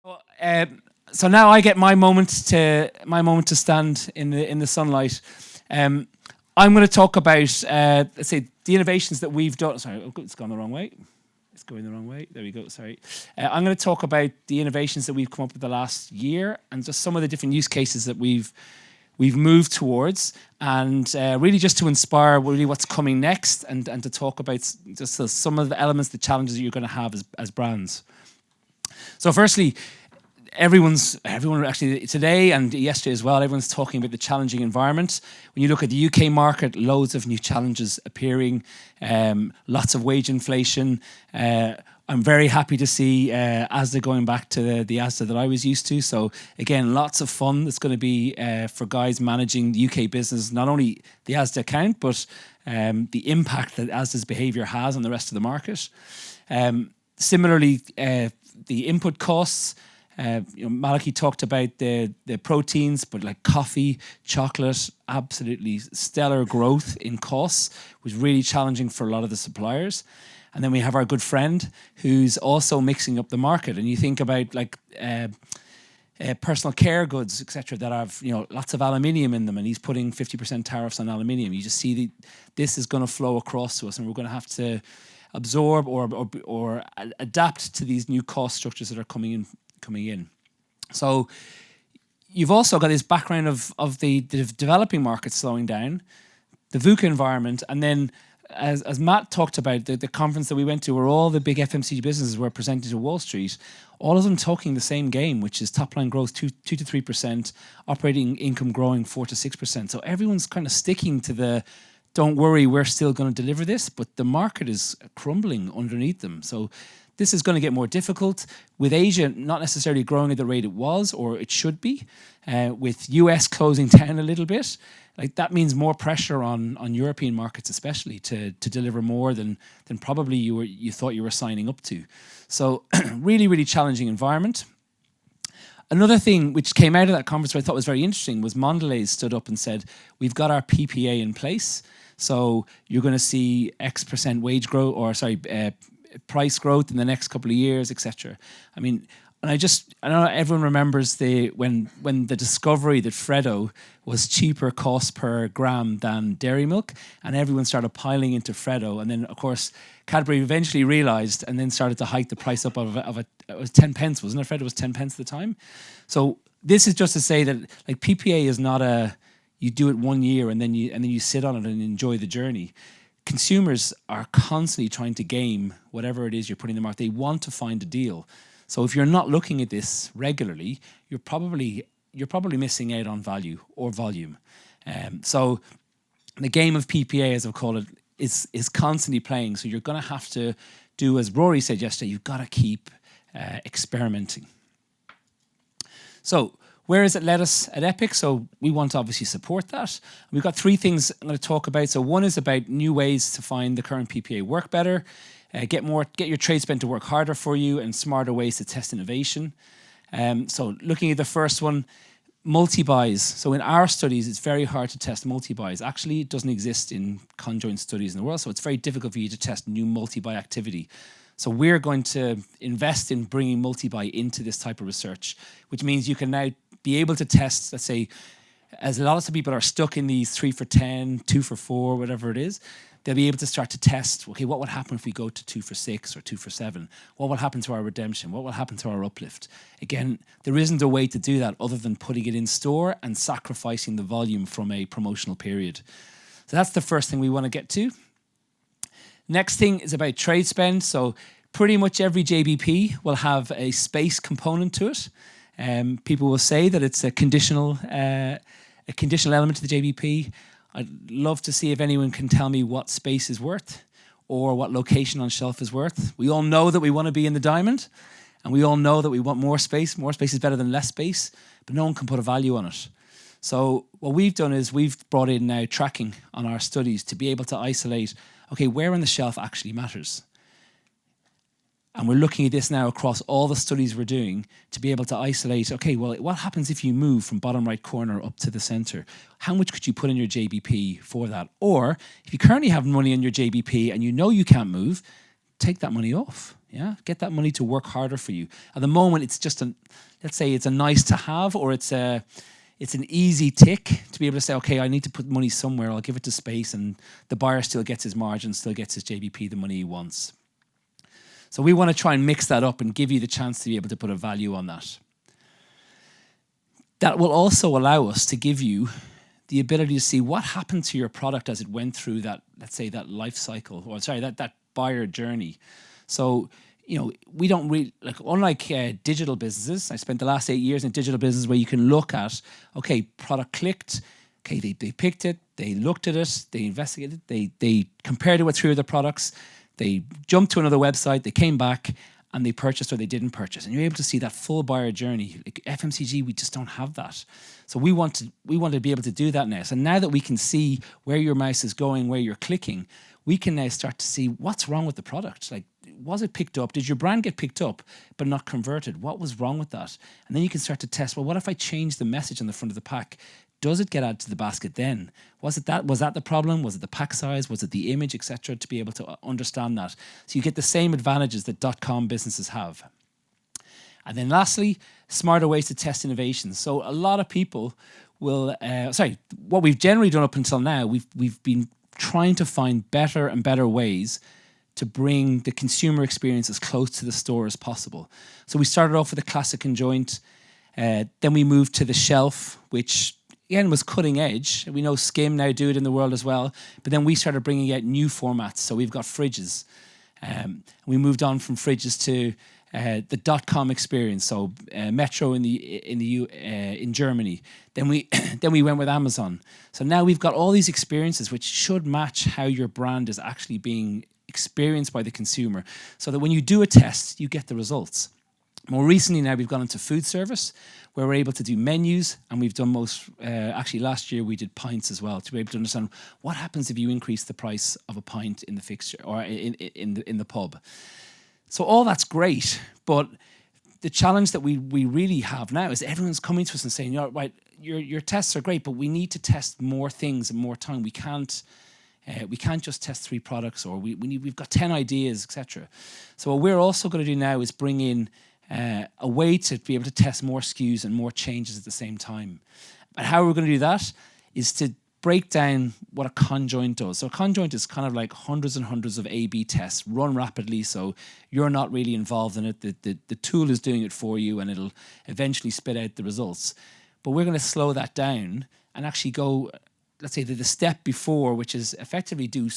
Well, so now I get my moment to stand in the sunlight. Um, I'm going to talk about let's say the innovations that we've done. Sorry, oh, it's gone the wrong way. It's going the wrong way. There we go. Sorry. I'm going to talk about the innovations that we've come up with the last year and just some of the different use cases that we've moved towards, and really just to inspire really what's coming next, and to talk about just some of the elements, the challenges that you're going to have as brands. So firstly, everyone actually today and yesterday as well, everyone's talking about the challenging environment. When you look at the UK market, loads of new challenges appearing, lots of wage inflation. I'm very happy to see Asda going back to the Asda that I was used to. So again, lots of fun that's going to be for guys managing the UK business, not only the Asda account, but the impact that Asda's behaviour has on the rest of the market. Similarly, the input costs. Malachy talked about the proteins, but like coffee, chocolate, absolutely stellar growth in costs was really challenging for a lot of the suppliers. And then we have our good friend who's also mixing up the market. And you think about like personal care goods, etc., that have lots of aluminium in them, and he's putting 50% tariffs on aluminium. You just see this is going to flow across to us, and we're going to have to absorb or adapt to these new cost structures that are coming in. So you've also got this background of the developing market slowing down, the VUCA environment, and then as Matt talked about, the conference that we went to where all the big FMCG businesses were presenting to Wall Street, all of them talking the same game, which is top line growth 2 to 3%, operating income growing 4 to 6%. So everyone's kind of sticking to the don't worry, we're still going to deliver this, but the market is crumbling underneath them. So this is going to get more difficult, with Asia not necessarily growing at the rate it was or it should be, with US closing down a little bit. Like that means more pressure on European markets, especially to deliver more than probably you thought you were signing up to. So really, really challenging environment. Another thing which came out of that conference, what I thought was very interesting, was Mondelez stood up and said, "We've got our PPA in place, so you're going to see X% wage growth, or price growth in the next couple of years, etc." I mean, and I know everyone remembers when the discovery that Freddo was cheaper cost per gram than dairy milk, and everyone started piling into Freddo, and then of course Cadbury eventually realised and then started to hike the price up of it was 10 pence, wasn't it? Freddo was 10 pence at the time. So this is just to say that like PPA is not you do it 1 year and then you sit on it and enjoy the journey. Consumers are constantly trying to game whatever it is you're putting in the market. They want to find a deal. So if you're not looking at this regularly, you're probably missing out on value or volume. So the game of PPA, as I've called it, is constantly playing. So you're going to have to do, as Rory said yesterday, you've got to keep experimenting. So where has it led us at Epic? So we want to obviously support that. We've got 3 things I'm going to talk about. So one is about new ways to find the current PPA work better, get your trade spend to work harder for you, and smarter ways to test innovation. So looking at the first one, multi-buys. So in our studies, it's very hard to test multi-buys. Actually, it doesn't exist in conjoint studies in the world, so it's very difficult for you to test new multi-buy activity. So we're going to invest in bringing multi-buy into this type of research, which means you can now be able to test, let's say, as a lot of people are stuck in these 3 for 10, 2 for 4, whatever it is, they'll be able to start to test, okay, what would happen if we go to 2 for 6 or 2 for 7? What will happen to our redemption? What will happen to our uplift? Again, there isn't a way to do that other than putting it in store and sacrificing the volume from a promotional period. So that's the first thing we want to get to. Next thing is about trade spend. So pretty much every JBP will have a space component to it. People will say that it's a conditional element to the JBP. I'd love to see if anyone can tell me what space is worth or what location on shelf is worth. We all know that we want to be in the diamond, and we all know that we want more space. More space is better than less space, but no one can put a value on it. So what we've done is we've brought in now tracking on our studies to be able to isolate, okay, where on the shelf actually matters. And we're looking at this now across all the studies we're doing to be able to isolate, okay, well, what happens if you move from bottom right corner up to the center? How much could you put in your JBP for that? Or if you currently have money in your JBP and you know you can't move, take that money off. Yeah, get that money to work harder for you. At the moment, it's just let's say it's a nice to have, or it's an easy tick to be able to say, okay, I need to put money somewhere. I'll give it to space, and the buyer still gets his margin, still gets his JBP, the money he wants. So we want to try and mix that up and give you the chance to be able to put a value on that. That will also allow us to give you the ability to see what happened to your product as it went through that, let's say, that life cycle, or sorry, that buyer journey. So, we don't really, unlike digital businesses, I spent the last 8 years in digital business where you can look at, okay, product clicked, okay, they picked it, they looked at it, they investigated, they compared it with 3 other products, they jumped to another website, they came back, and they purchased or they didn't purchase. And you're able to see that full buyer journey. Like FMCG, we just don't have that. So we want to be able to do that now. So now that we can see where your mouse is going, where you're clicking, we can now start to see what's wrong with the product. Like, was it picked up? Did your brand get picked up but not converted? What was wrong with that? And then you can start to test, well, what if I change the message on the front of the pack? Does it get added to the basket then? Was that the problem? Was it the pack size? Was it the image, etc.? To be able to understand that. So you get the same advantages that .com businesses have. And then lastly, smarter ways to test innovations. So a lot of people will, what we've generally done up until now, we've been trying to find better and better ways to bring the consumer experience as close to the store as possible. So we started off with a classic and joint. Then we moved to the shelf, which again was cutting edge. We know Skim now do it in the world as well. But then we started bringing out new formats. So we've got fridges. We moved on from fridges to the .com experience. So Metro in Germany. Then we went with Amazon. So now we've got all these experiences which should match how your brand is actually being experienced by the consumer, so that when you do a test, you get the results. More recently now, we've gone into food service, where we're able to do menus, and we've done actually last year we did pints as well, to be able to understand what happens if you increase the price of a pint in the fixture or in the pub. So all that's great, but the challenge that we really have now is everyone's coming to us and saying, right, your tests are great, but we need to test more things and more time. We can't just test 3 products, or we've got 10 ideas, etc. So what we're also going to do now is bring in a way to be able to test more SKUs and more changes at the same time. And how we're going to do that is to break down what a conjoint does. So a conjoint is kind of like hundreds and hundreds of A/B tests run rapidly, so you're not really involved in it. The tool is doing it for you, and it'll eventually spit out the results. But we're going to slow that down and actually go, let's say, the step before, which is effectively do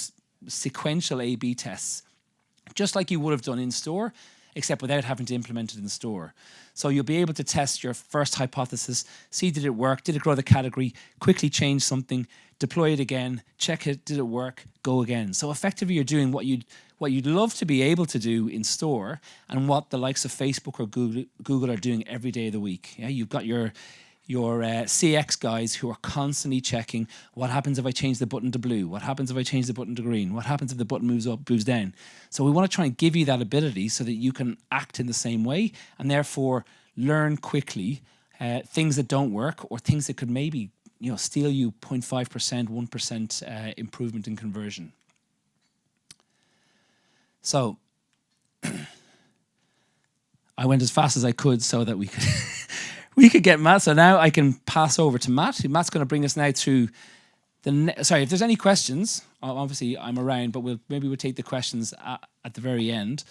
sequential A/B tests, just like you would have done in store, except without having to implement it in the store. So you'll be able to test your first hypothesis, see did it work, did it grow the category, quickly change something, deploy it again, check it, did it work, go again. So effectively you're doing what you'd love to be able to do in store, and what the likes of Facebook or Google are doing every day of the week. Yeah, you've got your CX guys who are constantly checking what happens if I change the button to blue, what happens if I change the button to green, what happens if the button moves up, moves down. So we want to try and give you that ability so that you can act in the same way, and therefore learn quickly things that don't work, or things that could maybe steal you 0.5%, 1% improvement in conversion. So I went as fast as I could so that we could get Matt. So now I can pass over to Matt. Matt's going to bring us now through sorry, if there's any questions, obviously I'm around, but we'll take the questions at the very end.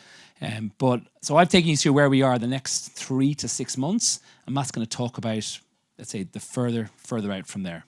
So I've taken you through where we are the next 3 to 6 months, and Matt's going to talk about, let's say, the further out from there.